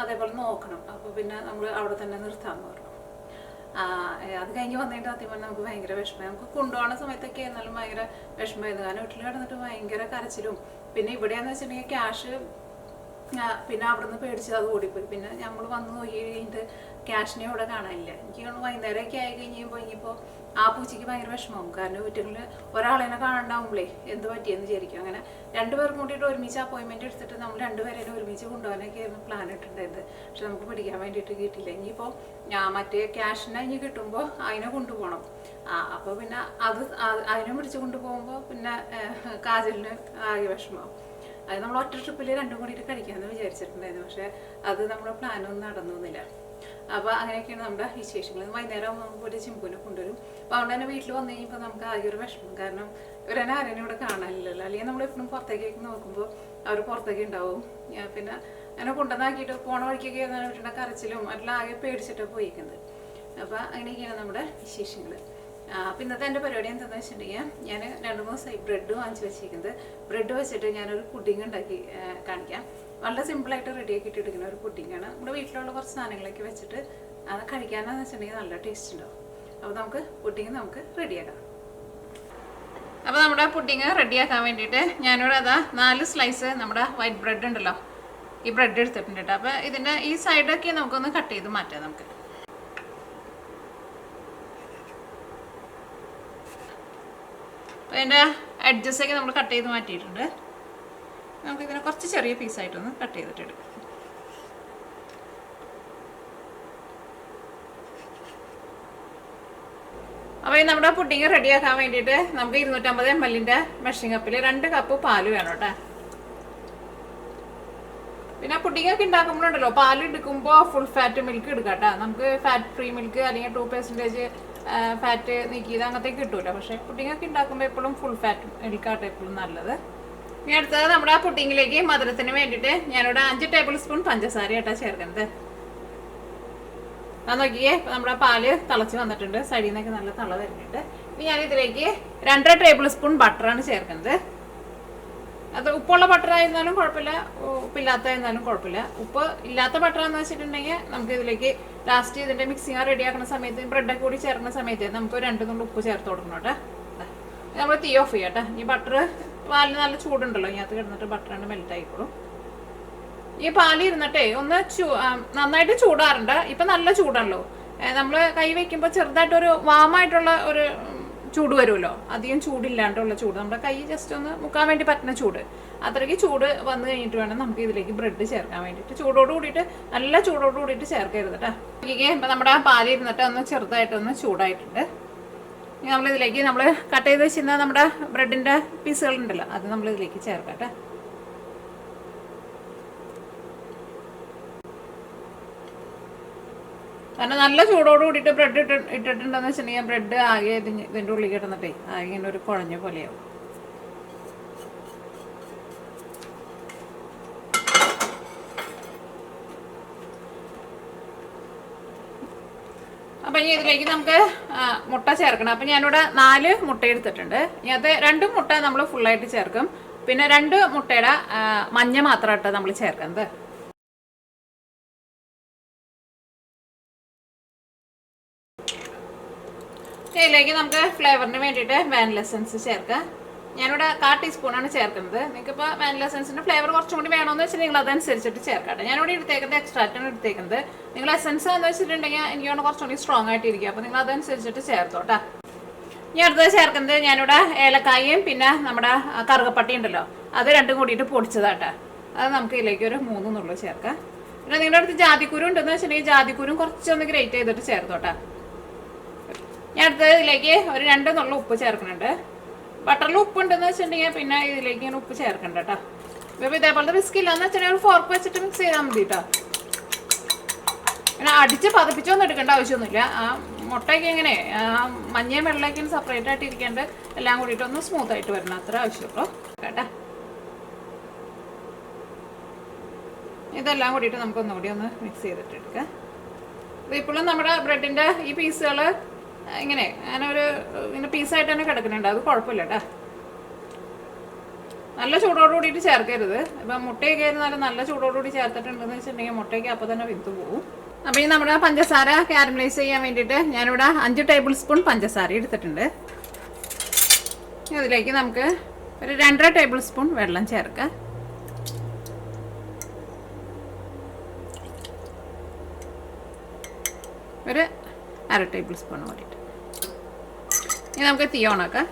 അതേപോലെ നോക്കണം. അപ്പോൾ പിന്നെ നമ്മൾ അവിടെ തന്നെ നിർത്താമെന്ന് പറഞ്ഞു. അത് കഴിഞ്ഞ് വന്നിട്ട് സത്യം പറഞ്ഞാൽ നമുക്ക് ഭയങ്കര വിഷമമായി. നമുക്ക് കൊണ്ടുപോകുന്ന സമയത്തൊക്കെ എന്നാലും ഭയങ്കര വിഷമമായിരുന്നു. കാരണം വീട്ടിൽ കിടന്നിട്ട് ഭയങ്കര കരച്ചിലും. പിന്നെ ഇവിടെയാണെന്ന് വെച്ചിട്ടുണ്ടെങ്കിൽ ക്യാഷ് പിന്നെ അവിടെ നിന്ന് പേടിച്ച് അത് ഓടിപ്പോയി. പിന്നെ നമ്മൾ വന്ന് നോക്കി കഴിഞ്ഞിട്ട് ക്യാഷിനെ ഇവിടെ കാണാനില്ല. എനിക്ക് വൈകുന്നേരമൊക്കെ ആയി കഴിഞ്ഞപ്പോൾ ഇനിയിപ്പോൾ ആ പൂച്ചയ്ക്ക് ഭയങ്കര വിഷമമാകും. കാരണം വീട്ടിൽ ഒരാളെന്നെ കാണണ്ടാവുമ്പോഴേ എന്ത് പറ്റിയെന്ന് വിചാരിക്കും. അങ്ങനെ 2 പേർക്കും കൂട്ടിയിട്ട് ഒരുമിച്ച് അപ്പോയിൻമെൻറ്റ് എടുത്തിട്ട് നമ്മൾ 2 പേരെ ഒരുമിച്ച് കൊണ്ടുപോകാനൊക്കെ ആയിരുന്നു പ്ലാൻ ഇട്ടിട്ടുണ്ടായിരുന്നത്. പക്ഷെ നമുക്ക് പിടിക്കാൻ വേണ്ടിയിട്ട് കിട്ടിയില്ല. ഇനിയിപ്പോൾ മറ്റേ ക്യാഷിനെ ഇനി കിട്ടുമ്പോൾ അതിനെ കൊണ്ടുപോകണം. അപ്പോൾ പിന്നെ അതിനെ പിടിച്ച് കൊണ്ടുപോകുമ്പോൾ പിന്നെ കാജലിന് ആകെ വിഷമമാകും. അത് നമ്മൾ ഒറ്റ ട്രിപ്പിൽ 2 കൂടിയിട്ട് കഴിക്കാമെന്ന് വിചാരിച്ചിട്ടുണ്ടായിരുന്നു. പക്ഷേ അത് നമ്മുടെ പ്ലാനൊന്നും നടന്നൊന്നുമില്ല. അപ്പോൾ അങ്ങനെയൊക്കെയാണ് നമ്മുടെ വിശേഷങ്ങൾ. വൈകുന്നേരം നമുക്ക് ഒരു ചിമ്പുവിനെ കൊണ്ടുവരും. അപ്പോൾ അതുകൊണ്ട് തന്നെ വീട്ടിൽ വന്നു കഴിഞ്ഞപ്പോൾ നമുക്ക് ആകെ ഒരു വിഷമം. കാരണം ഇവരെന്നെ ആരെയും ഇവിടെ കാണാനില്ലല്ലോ. അല്ലെങ്കിൽ നമ്മളെപ്പോഴും പുറത്തേക്കൊക്കെ നോക്കുമ്പോൾ അവർ പുറത്തേക്ക് ഉണ്ടാവും. പിന്നെ അങ്ങനെ കൊണ്ടുവന്നാക്കിയിട്ട് പോണ വഴിക്കൊക്കെ വീട്ടിൻ്റെ കരച്ചിലും എല്ലാം ആകെ പേടിച്ചിട്ടാണ് പോയിരിക്കുന്നത്. അപ്പോൾ അങ്ങനെയൊക്കെയാണ് നമ്മുടെ വിശേഷങ്ങൾ. അപ്പോൾ ഇന്നത്തെ എൻ്റെ പരിപാടി എന്താണെന്ന് വെച്ചിട്ടുണ്ടെങ്കിൽ ഞാൻ 2 ദിവസമായി ബ്രെഡ് വാങ്ങിച്ച് വെച്ചിരിക്കുന്നത്. ബ്രെഡ് വെച്ചിട്ട് ഞാനൊരു പുഡിങ് ഉണ്ടാക്കി കാണിക്കാം. വളരെ സിമ്പിളായിട്ട് റെഡിയാക്കിയിട്ട് എടുക്കുന്ന ഒരു പുഡിങ്ങാണ്. നമ്മുടെ വീട്ടിലുള്ള കുറച്ച് സാധനങ്ങളൊക്കെ വെച്ചിട്ട് അത് കഴിക്കാനാന്ന് വെച്ചിട്ടുണ്ടെങ്കിൽ നല്ല ടേസ്റ്റ് ഉണ്ടാവും. അപ്പോൾ നമുക്ക് പുഡിങ് നമുക്ക് റെഡിയാക്കാം. അപ്പോൾ നമ്മുടെ പുഡിങ് റെഡിയാക്കാൻ വേണ്ടിയിട്ട് ഞാനിവിടെ 4 സ്ലൈസ് നമ്മുടെ വൈറ്റ് ബ്രെഡ് ഉണ്ടല്ലോ, ഈ ബ്രെഡ് എടുത്തിട്ടുണ്ട് കേട്ടോ. അപ്പോൾ ഇതിൻ്റെ ഈ സൈഡൊക്കെ നമുക്കൊന്ന് കട്ട് ചെയ്ത് മാറ്റാം. നമുക്ക് അപ്പോൾ അതിൻ്റെ എഡ്ജസൊക്കെ നമ്മൾ കട്ട് ചെയ്ത് മാറ്റിയിട്ടുണ്ട്. നമുക്കിതിനെ കുറച്ച് ചെറിയ പീസായിട്ടൊന്ന് കട്ട് ചെയ്തിട്ടെടുക്കാം. അപ്പോൾ ഈ നമ്മുടെ പുഡിങ് റെഡിയാക്കാൻ വേണ്ടിയിട്ട് നമുക്ക് 250 ml മെഷറിംഗ് കപ്പിൽ 2 കപ്പ് പാല് വേണം കേട്ടോ. പിന്നെ പുഡിങ് ഒക്കെ ഉണ്ടാക്കുമ്പോഴുണ്ടല്ലോ പാൽ എടുക്കുമ്പോൾ ഫുൾ ഫാറ്റ് മിൽക്ക് എടുക്കാം കേട്ടോ. നമുക്ക് ഫാറ്റ് ഫ്രീ മിൽക്ക് അല്ലെങ്കിൽ 2% ഫാറ്റ് നീക്കിയത് അങ്ങനത്തെ കിട്ടൂല. പക്ഷേ പുഡിങ് ഒക്കെ ഉണ്ടാക്കുമ്പോൾ എപ്പോഴും ഫുൾ ഫാറ്റ് മിൽക്കാട്ടെ എപ്പോഴും നല്ലത്. ഇനി അടുത്തത് നമ്മുടെ ആ പുഡിങ്ങിലേക്ക് മധുരത്തിന് വേണ്ടിയിട്ട് ഞാനിവിടെ 5 ടേബിൾ സ്പൂൺ പഞ്ചസാര ആയിട്ടാണ് ചേർക്കുന്നത്. അത് നോക്കിയേ, നമ്മുടെ പാല് തിളച്ച് വന്നിട്ടുണ്ട്. സൈഡിൽ നിന്നൊക്കെ നല്ല തള വരുന്നുണ്ട്. ഇനി ഞാനിതിലേക്ക് 2.5 ടേബിൾ സ്പൂൺ ബട്ടറാണ് ചേർക്കുന്നത്. അത് ഉപ്പുള്ള ബട്ടർ ആയിരുന്നാലും കുഴപ്പമില്ല, ഉപ്പില്ലാത്തതായിരുന്നാലും കുഴപ്പമില്ല. ഉപ്പ് ഇല്ലാത്ത ബട്ടർ എന്ന് വെച്ചിട്ടുണ്ടെങ്കിൽ നമുക്ക് ഇതിലേക്ക് ലാസ്റ്റ് ഇതിൻ്റെ മിക്സിങ് റെഡി ആക്കുന്ന സമയത്ത് ബ്രെഡൊക്കെ കൂടി ചേർക്കുന്ന സമയത്ത് നമുക്ക് 2 നുള്ളി ഉപ്പ് ചേർത്ത് കൊടുക്കണം കേട്ടോ. നമ്മൾ തീ ഓഫ് ചെയ്യാം കേട്ടോ. ഈ ബട്ടർ പാലിന് നല്ല ചൂടുണ്ടല്ലോ, ഇതിനകത്ത് കിടന്നിട്ട് ബട്ടറാണ് മെൽറ്റ് ആയിക്കോളും. ഈ പാല് ഇരുന്നിട്ടേ ഒന്ന് നന്നായിട്ട് ചൂടാറുണ്ട്. ഇപ്പം നല്ല ചൂടാണല്ലോ. നമ്മൾ കൈ വയ്ക്കുമ്പോൾ ചെറുതായിട്ടൊരു വാമായിട്ടുള്ള ഒരു ചൂട് വരുമല്ലോ, അധികം ചൂടില്ലാണ്ടുള്ള ചൂട്, നമ്മുടെ കൈ ജസ്റ്റ് ഒന്ന് മുക്കാൻ വേണ്ടി പറ്റുന്ന ചൂട്, അത്രയ്ക്ക് ചൂട് വന്നു കഴിഞ്ഞിട്ട് വേണം നമുക്ക് ഇതിലേക്ക് ബ്രെഡ് ചേർക്കാൻ വേണ്ടിയിട്ട്. ചൂടോട് കൂടിയിട്ട്, നല്ല ചൂടോട് കൂടിയിട്ട് ചേർക്കരുത് കേട്ടോ. ഇപ്പം നമ്മുടെ ആ പാല് ഇരുന്നിട്ട് ഒന്ന് ചെറുതായിട്ടൊന്ന് ചൂടായിട്ടുണ്ട്. ഇനി നമ്മളിതിലേക്ക് നമ്മൾ കട്ട് ചെയ്ത് വെച്ചിരുന്ന നമ്മുടെ ബ്രെഡിൻ്റെ പീസുകളുണ്ടല്ലോ, അത് നമ്മളിതിലേക്ക് ചേർക്കാം കേട്ടോ. കാരണം നല്ല ചൂടോട് കൂടിയിട്ട് ബ്രെഡ് ഇട്ടിട്ടുണ്ടെന്ന് വെച്ചിട്ടുണ്ടെങ്കിൽ ബ്രെഡ് ആകെ ഇതിൻ്റെ ഉള്ളിൽ കിടന്നിട്ടേ ആകെ ഇങ്ങനെ ഒരു കുഴഞ്ഞ പോലെയാവും. അപ്പം ഇനി ഇതിലേക്ക് നമുക്ക് മുട്ട ചേർക്കണം. അപ്പം ഞാനിവിടെ 4 മുട്ട എടുത്തിട്ടുണ്ട്. ഇതിനകത്ത് 2 മുട്ട നമ്മൾ ഫുള്ളായിട്ട് ചേർക്കും. പിന്നെ 2 മുട്ടയുടെ മഞ്ഞ മാത്രമായിട്ട് നമ്മൾ ചേർക്കുന്നത്. ഇതിലേക്ക് നമുക്ക് ഫ്ലേവറിന് വേണ്ടിയിട്ട് വാനില എസൻസ് ചേർക്കാം. ഞാനിവിടെ 1/4 ടീസ്പൂണാണ് ചേർക്കുന്നത്. നിങ്ങൾക്കിപ്പോൾ വാനില എസൻസിൻ്റെ ഫ്ലേവർ കുറച്ചും കൂടി വേണമെന്ന് വെച്ചാൽ നിങ്ങൾ അതനുസരിച്ചിട്ട് ചേർക്കാം. ഞാനിവിടെ എടുത്തേക്കുന്നത് എക്സ്ട്രാക്റ്റാണ് എടുത്തേക്കുന്നത്. നിങ്ങൾ എസൻസ് എന്ന് വെച്ചിട്ടുണ്ടെങ്കിൽ എനിക്ക് വേണം കുറച്ചും കൂടി സ്ട്രോങ് ആയിട്ടിരിക്കുക. അപ്പോൾ നിങ്ങൾ അതനുസരിച്ചിട്ട് ചേർത്തോട്ടാ. ഇനി അടുത്തത് ചേർക്കുന്നത് ഞാനിവിടെ ഏലക്കായയും പിന്നെ നമ്മുടെ കറുകപ്പട്ടി ഉണ്ടല്ലോ, അത് 2 കൂടിയിട്ട് പൊടിച്ചതാട്ടാ. അത് നമുക്ക് ഇതിലേക്ക് ഒരു 3 നുള്ളു ചേർക്കാം. പിന്നെ നിങ്ങളുടെ അടുത്ത് ജാതിക്കുരു ഉണ്ടെന്ന് വെച്ചിട്ടുണ്ടെങ്കിൽ ജാതിക്കുരും കുറച്ചൊന്ന് ഗ്രേറ്റ് ചെയ്തിട്ട് ചേർത്തോട്ടാ. ഞാൻ അടുത്തത് ഇതിലേക്ക് ഒരു 2 നുള്ളു ഉപ്പ് ചേർക്കുന്നുണ്ട്. ബട്ടറിൽ ഉപ്പ് ഉണ്ടെന്ന് വെച്ചിട്ടുണ്ടെങ്കിൽ പിന്നെ ഇതിലേക്ക് ഇങ്ങനെ ഉപ്പ് ചേർക്കണ്ട കേട്ടോ. ഇപ്പോൾ ഇതേപോലത്തെ റിസ്ക് ഇല്ലാന്ന് വെച്ചിട്ടുണ്ടെങ്കിൽ ഒരു ഫോർക്ക് വെച്ചിട്ട് മിക്സ് ചെയ്താൽ മതി കേട്ടോ. പിന്നെ അടിച്ച് പതപ്പിച്ചൊന്നും എടുക്കേണ്ട ആവശ്യമൊന്നുമില്ല. ആ മുട്ടയ്ക്ക് ഇങ്ങനെ മഞ്ഞയും വെള്ളയ്ക്കും സെപ്പറേറ്റ് ആയിട്ട് ഇരിക്കേണ്ട എല്ലാം കൂടിയിട്ട് ഒന്ന് സ്മൂത്ത് ആയിട്ട് വരണം, അത്ര ആവശ്യമുള്ളൂ കേട്ടോ. ഇതെല്ലാം കൂടിയിട്ട് നമുക്ക് ഒന്നുകൂടി ഒന്ന് മിക്സ് ചെയ്തിട്ട് എടുക്കാം. ഇപ്പോഴും നമ്മുടെ ബ്രെഡിൻ്റെ ഈ പീസുകൾ ഇങ്ങനെ ഇങ്ങനെ പീസായിട്ട് തന്നെ കിടക്കുന്നുണ്ട്, അത് കുഴപ്പമില്ല കേട്ടോ. നല്ല ചൂടോട് കൂടിയിട്ട് ചേർക്കരുത്. ഇപ്പം മുട്ടയൊക്കെ ആയിരുന്നാലും നല്ല ചൂടോടുകൂടി ചേർത്തിട്ടുണ്ടെന്ന് വെച്ചിട്ടുണ്ടെങ്കിൽ മുട്ടയ്ക്ക് അപ്പോൾ തന്നെ വിത്ത് പോകും. അപ്പോൾ ഈ നമ്മുടെ പഞ്ചസാര കാരമലൈസ് ചെയ്യാൻ വേണ്ടിയിട്ട് ഞാനിവിടെ 5 ടേബിൾ സ്പൂൺ പഞ്ചസാര എടുത്തിട്ടുണ്ട്. അതിലേക്ക് നമുക്ക് ഒരു 2.5 ടേബിൾ സ്പൂൺ വെള്ളം ചേർക്കാം. ഒരു 1/2 ടേബിൾ സ്പൂൺ കൂടിയിട്ട് ഇനി നമുക്ക് തീ ഓണാക്കാം.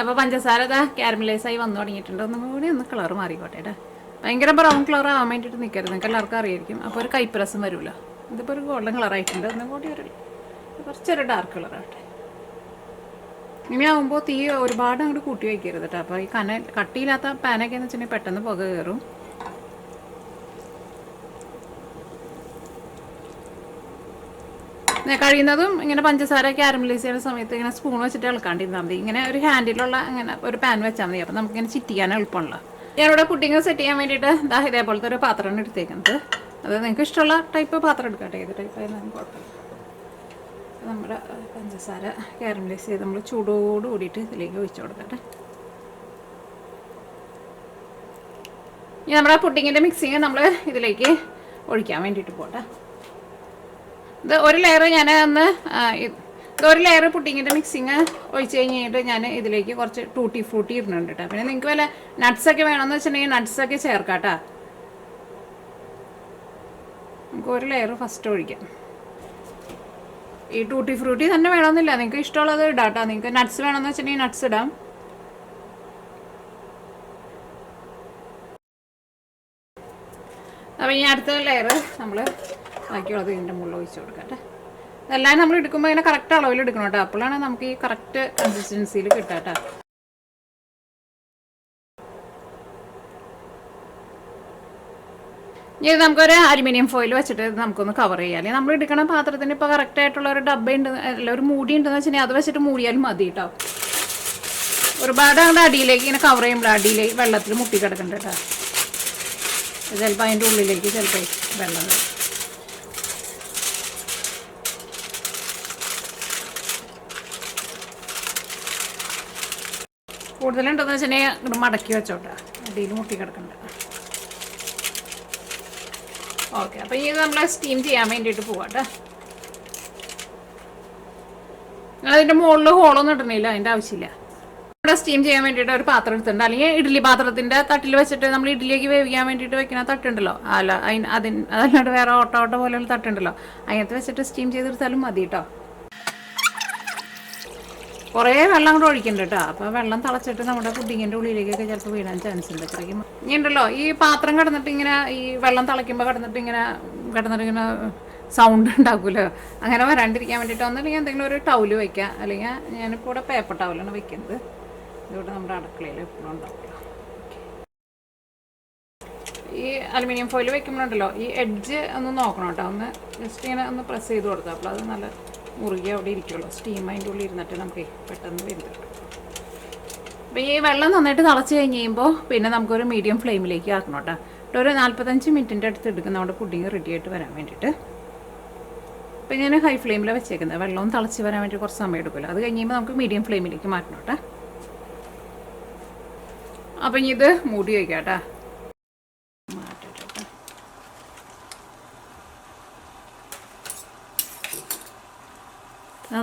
അപ്പോൾ പഞ്ചസാര കാരമലൈസായി വന്നു തുടങ്ങിയിട്ടുണ്ട്. ഒന്നും കൂടി ഒന്ന് കളർ മാറിക്കോട്ടെ കേട്ടോ. ഭയങ്കര ബ്രൗൺ കളർ ആവാൻ വേണ്ടിയിട്ട് നിൽക്കരുത്, നിങ്ങൾക്ക് എല്ലാവർക്കും അറിയായിരിക്കും. അപ്പോൾ ഒരു കൈപ്രസം വരുമല്ലോ. ഇതിപ്പോൾ ഒരു ഗോൾഡൻ കളറായിട്ടുണ്ട്. ഒന്നും കൂടി കുറച്ചൊരു ഡാർക്ക് കളറാവട്ടെ. ഇനി ആകുമ്പോൾ തീ ഒരുപാട് അങ്ങോട്ട് കൂട്ടി വയ്ക്കരുത് കേട്ടോ. അപ്പോൾ ഈ കട്ടിയില്ലാത്ത പാനൊക്കെ എന്ന് വെച്ചിട്ടുണ്ടെങ്കിൽ പെട്ടെന്ന് പുക കയറും. കഴിയുന്നതും ഇങ്ങനെ പഞ്ചസാര കാരമലൈസ് ചെയ്യുന്ന സമയത്ത് ഇങ്ങനെ സ്പൂൺ വെച്ചിട്ട് ഇളക്കാണ്ടിരുന്നാൽ മതി. ഇങ്ങനെ ഒരു ഹാൻഡിലുള്ള ഇങ്ങനെ ഒരു പാൻ വെച്ചാൽ മതി. അപ്പോൾ നമുക്കിങ്ങനെ ചിറ്റിക്കാൻ എളുപ്പമുള്ള. ഞാനിവിടെ പുഡിങ് സെറ്റ് ചെയ്യാൻ വേണ്ടിയിട്ട് ഇതേപോലത്തെ ഒരു പാത്രമാണ് എടുത്തേക്കുന്നത്. അത് നിങ്ങൾക്ക് ഇഷ്ടമുള്ള ടൈപ്പ് പാത്രം എടുക്കട്ടെ, ഏത് ടൈപ്പ് ആയാലും കുഴപ്പമില്ല. നമ്മുടെ പഞ്ചസാര കാരമലൈസ് ചെയ്ത് നമ്മൾ ചൂടോട് കൂടിയിട്ട് ഇതിലേക്ക് ഒഴിച്ചു കൊടുക്കട്ടെ. ഇനി നമ്മുടെ പുഡിങ്ങിൻ്റെ മിക്സിങ് നമ്മൾ ഇതിലേക്ക് ഒഴിക്കാൻ വേണ്ടിയിട്ട് പോട്ടെ. ഇത് ഒരു ലെയർ ഒരു ലെയർ പുഡിങ്ങിൻ്റെ മിക്സിങ് ഒഴിച്ച് കഴിഞ്ഞിട്ട് ഞാൻ ഇതിലേക്ക് കുറച്ച് ടൂട്ടി ഫ്രൂട്ടി ഇടുന്നുണ്ട് കേട്ടോ. പിന്നെ നിങ്ങൾക്ക് വല്ല നട്ട്സൊക്കെ വേണമെന്ന് വെച്ചിട്ടുണ്ടെങ്കിൽ നട്ട്സൊക്കെ ചേർക്കാം കേട്ടോ. നമുക്ക് ഒരു ലെയർ ഫസ്റ്റ് ഒഴിക്കാം. ഈ ടൂട്ടി ഫ്രൂട്ടി തന്നെ വേണമെന്നില്ല, നിങ്ങൾക്ക് ഇഷ്ടമുള്ളത് ഇടാം കേട്ടോ. നിങ്ങൾക്ക് നട്ട്സ് വേണമെന്ന് വെച്ചിട്ടുണ്ടെങ്കിൽ നട്ട്സ് ഇടാം. അപ്പോൾ ഈ അടുത്ത ലെയർ നമ്മൾ ബാക്കിയുള്ളത് ഇതിൻ്റെ മുകളിൽ ഒഴിച്ച് കൊടുക്കട്ടെ. എല്ലാം നമ്മൾ എടുക്കുമ്പോൾ അതിനെ കറക്റ്റ് അളവിൽ എടുക്കണം കേട്ടോ. അപ്പോഴാണ് നമുക്ക് ഈ കറക്റ്റ് കൺസിസ്റ്റൻസിയിൽ കിട്ടുക കേട്ടോ. ഇനി നമുക്കൊരു അലുമിനിയം ഫോയിൽ വെച്ചിട്ട് നമുക്കൊന്ന് കവർ ചെയ്യാം. അല്ലെങ്കിൽ നമ്മൾ എടുക്കണ പാത്രത്തിന് ഇപ്പോൾ കറക്റ്റായിട്ടുള്ള ഒരു ഡബ്ബ ഉണ്ട്, അല്ല ഒരു മൂടി ഉണ്ടെന്ന് വെച്ചിട്ടുണ്ടെങ്കിൽ അത് വെച്ചിട്ട് മൂടിയാലും മതി കേട്ടോ. ഒരുപാട് അങ്ങോട്ട് അടിയിലേക്ക് ഇങ്ങനെ കവർ ചെയ്യുമ്പോൾ അടിയിലേക്ക് വെള്ളത്തിൽ മുട്ടി കിടക്കണ്ട കേട്ടോ. ചിലപ്പോൾ അതിൻ്റെ ഉള്ളിലേക്ക് ചിലപ്പോൾ വെള്ളം വരും. കൂടുതലുണ്ടെന്ന് വെച്ചിട്ടുണ്ടെങ്കിൽ ഇങ്ങോട്ട് മടക്കി വെച്ചോട്ടെ, അടിയിൽ മുട്ടി കിടക്കണ്ട. ഓക്കെ, അപ്പോൾ ഇത് നമ്മൾ സ്റ്റീം ചെയ്യാൻ വേണ്ടിയിട്ട് പോവാട്ടെ. അതിൻ്റെ മുകളിൽ ഹോളൊന്നും ഇടണില്ല, അതിൻ്റെ ആവശ്യമില്ല. ഇവിടെ സ്റ്റീം ചെയ്യാൻ വേണ്ടിയിട്ട് ഒരു പാത്രം എടുത്തിട്ടുണ്ട്. അല്ലെങ്കിൽ ഇഡ്ഡലി പാത്രത്തിൻ്റെ തട്ടിൽ വെച്ചിട്ട് നമ്മൾ ഇഡ്ഡലിക്ക് വേവിക്കാൻ വേണ്ടിയിട്ട് വെക്കുന്ന തട്ടുണ്ടല്ലോ, അല്ല അതല്ലാണ്ട് വേറെ ഓട്ട പോലെയുള്ള തട്ടുണ്ടല്ലോ, അതിനകത്ത് വെച്ചിട്ട് സ്റ്റീം ചെയ്തെടുത്താലും മതി കേട്ടോ. കുറേ വെള്ളം കൂടെ ഒഴിക്കുന്നുണ്ട് കേട്ടോ. അപ്പോൾ വെള്ളം തിളച്ചിട്ട് നമ്മുടെ പുഡിങ്ങിൻ്റെ ഉള്ളിലേക്കൊക്കെ ചിലപ്പോൾ വീഴാൻ ചാൻസ് ഉണ്ട്. ഇത്രയ്ക്കും ഇനി ഉണ്ടല്ലോ ഈ പാത്രം കിടന്നിട്ട് ഇങ്ങനെ ഈ വെള്ളം തിളയ്ക്കുമ്പോൾ കിടന്നിട്ട് ഇങ്ങനെ സൗണ്ട് ഉണ്ടാക്കുമല്ലോ, അങ്ങനെ വരാണ്ടിരിക്കാൻ വേണ്ടിയിട്ട് ഒന്നല്ലെങ്കിൽ എന്തെങ്കിലും ഒരു ടൗല് വയ്ക്കുക. അല്ലെങ്കിൽ ഞാനിപ്പോൾ ഇവിടെ പേപ്പർ ടൗലാണ് വയ്ക്കുന്നത്. ഇതിവിടെ നമ്മുടെ അടുക്കളയിൽ എപ്പോഴും ഉണ്ടാവില്ല. ഈ അലുമിനിയം ഫോയിൽ വെക്കുമ്പോഴുണ്ടല്ലോ ഈ എഡ്ജ് ഒന്ന് നോക്കണം കേട്ടോ. ഒന്ന് ജസ്റ്റ് ഇങ്ങനെ ഒന്ന് പ്രസ് ചെയ്ത് കൊടുത്താൽ അപ്പോൾ അത് നല്ല മുറുകി അവിടെ ഇരിക്കുള്ളൂ. സ്റ്റീം അതിൻ്റെ ഉള്ളിൽ ഇരുന്നിട്ട് നമുക്ക് പെട്ടെന്ന് വെന്ത്. അപ്പോൾ ഈ വെള്ളം നന്നായിട്ട് തിളച്ച് കഴിഞ്ഞ് കഴിയുമ്പോൾ പിന്നെ നമുക്കൊരു മീഡിയം ഫ്ലെയിമിലേക്ക് ആക്കണം കേട്ടോ. ഒരു 45 മിനിറ്റിൻ്റെ അടുത്ത് എടുക്കും നമ്മുടെ പുഡിങ് റെഡി ആയിട്ട് വരാൻ വേണ്ടിയിട്ട്. അപ്പോൾ ഞാൻ ഹൈ ഫ്ലെയിമിലാണ് വെച്ചേക്കുന്നത്. വെള്ളവും തിളച്ച് വരാൻ വേണ്ടി കുറച്ച് സമയം എടുക്കുമല്ലോ. അത് കഴിയുമ്പോൾ നമുക്ക് മീഡിയം ഫ്ലെയിമിലേക്ക് മാറ്റണം കേട്ടോ. അപ്പം ഇനി ഇത് മൂടി വയ്ക്കാം കേട്ടോ.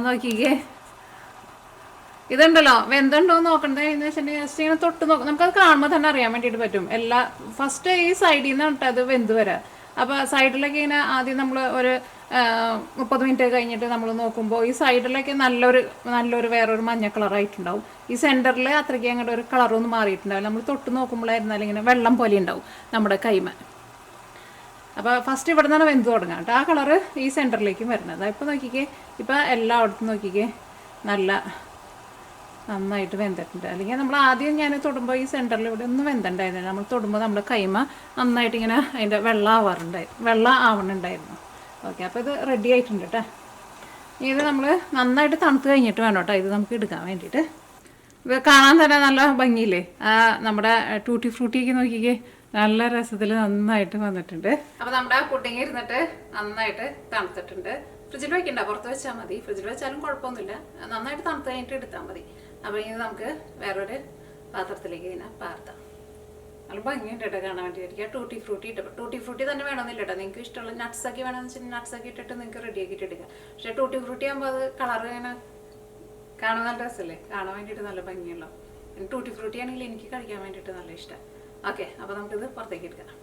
നോക്കിക്കേ, ഇതുണ്ടല്ലോ വെന്തുണ്ടോ എന്ന് നോക്കണ്ടേ എന്ന് വെച്ചിട്ടുണ്ടെങ്കിൽ ജസ്റ്റ് ഇങ്ങനെ തൊട്ട് നോക്കും. നമുക്കത് കാണുമ്പോൾ തന്നെ അറിയാൻ വേണ്ടിയിട്ട് പറ്റും. ഫസ്റ്റ് ഈ സൈഡിൽ നിന്ന് തൊട്ട് അത് വെന്ത് വരാം. അപ്പോൾ സൈഡിലൊക്കെ ഇങ്ങനെ ആദ്യം നമ്മൾ ഒരു 30 മിനിറ്റ് കഴിഞ്ഞിട്ട് നമ്മൾ നോക്കുമ്പോൾ ഈ സൈഡിലൊക്കെ നല്ലൊരു വേറൊരു മഞ്ഞ കളറായിട്ടുണ്ടാവും. ഈ സെൻറ്ററിൽ അത്രയ്ക്ക് അങ്ങോട്ട് ഒരു കളറൊന്നും മാറിയിട്ടുണ്ടാവും. നമ്മൾ തൊട്ട് നോക്കുമ്പോഴായിരുന്നാലും ഇങ്ങനെ വെള്ളം പോലെ ഉണ്ടാവും നമ്മുടെ കൈമ. അപ്പോൾ ഫസ്റ്റ് ഇവിടെ നിന്നാണ് വെന്ത് തുടങ്ങാം കേട്ടോ. ആ കളറ് ഈ സെൻറ്ററിലേക്കും വരുന്നത്. ഇപ്പോൾ നോക്കിക്കേ, ഇപ്പോൾ എല്ലായിടത്തും നോക്കിക്കേ നന്നായിട്ട് വെന്തിട്ടുണ്ട്. അല്ലെങ്കിൽ നമ്മൾ ആദ്യം ഞാൻ തൊടുമ്പോൾ ഈ സെൻറ്ററിൽ ഇവിടെ ഒന്നും വെന്തുണ്ടായിരുന്നില്ല. നമ്മൾ തൊടുമ്പോൾ നമ്മുടെ കൈമ നന്നായിട്ട് ഇങ്ങനെ അതിൻ്റെ വെള്ളം ആവണുണ്ടായിരുന്നു. ഓക്കെ, അപ്പോൾ ഇത് റെഡി ആയിട്ടുണ്ട് കേട്ടോ. ഇത് നമ്മൾ നന്നായിട്ട് തണുത്ത് കഴിഞ്ഞിട്ട് വേണം കേട്ടോ ഇത് നമുക്ക് എടുക്കാൻ വേണ്ടിയിട്ട്. ഇത് കാണാൻ തന്നെ നല്ല ഭംഗിയില്ലേ. നമ്മുടെ ടൂട്ടി ഫ്രൂട്ടിയൊക്കെ നോക്കിക്കേ, നല്ല രസത്തിൽ നന്നായിട്ട് വന്നിട്ടുണ്ട്. അപ്പോൾ നമ്മുടെ പുഡിങ് ഇരുന്നിട്ട് നന്നായിട്ട് തണുത്തിട്ടുണ്ട്. ഫ്രിഡ്ജിൽ വെക്കണ്ട, പുറത്ത് വെച്ചാൽ മതി. ഫ്രിഡ്ജിൽ വെച്ചാലും കുഴപ്പമൊന്നുമില്ല. നന്നായിട്ട് തണുത്ത് കഴിഞ്ഞിട്ട് എടുത്താൽ മതി. അപ്പോൾ ഇത് നമുക്ക് വേറൊരു പാത്രത്തിലേക്ക് ഇതിനെ പാർത്താം. നല്ല ഭംഗിയുണ്ട് കേട്ടോ കാണാൻ വേണ്ടിയിരിക്കുക. ടൂട്ടി ഫ്രൂട്ടി തന്നെ വേണമെന്നില്ല കേട്ടോ. നിങ്ങൾക്ക് ഇഷ്ടമുള്ള നട്ട്സൊക്കെ വേണമെന്ന് വെച്ചാൽ നട്ട്സൊക്കെ ഇട്ടിട്ട് നിങ്ങൾക്ക് റെഡിയാക്കിയിട്ട് എടുക്കാം. പക്ഷേ ടൂട്ടി ഫ്രൂട്ടി ആകുമ്പോൾ അത് കളറ് ഇങ്ങനെ കാണാൻ നല്ല രസമല്ലേ, കാണാൻ വേണ്ടിയിട്ട് നല്ല ഭംഗിയുള്ളൂ. പിന്നെ ടൂട്ടി ഫ്രൂട്ടി ആണെങ്കിൽ എനിക്ക് കഴിക്കാൻ വേണ്ടിയിട്ട് നല്ല ഇഷ്ടം. ഓക്കെ, അപ്പോൾ നമുക്കിത് പുറത്തേക്ക് എടുക്കാം.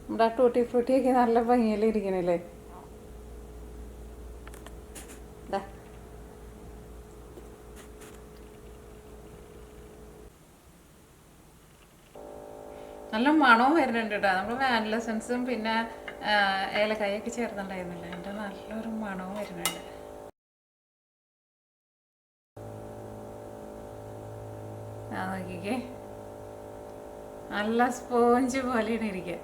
നമ്മുടെ ടൂട്ടി ഫ്രൂട്ടിയൊക്കെ നല്ല ഭംഗിയിൽ ഇരിക്കണല്ലേ. നല്ല മണവും വരുന്നുണ്ട് കേട്ടോ. നമ്മൾ വാനില എസൻസും പിന്നെ ഏലക്കായൊക്കെ ചേർത്തിട്ടുണ്ടായിരുന്നില്ല, എൻ്റെ നല്ലൊരു മണവും വരുന്നുണ്ട്. നോക്കിക്കേ, നല്ല സ്പോഞ്ച് പോലെയാണ് ഇരിക്കുക.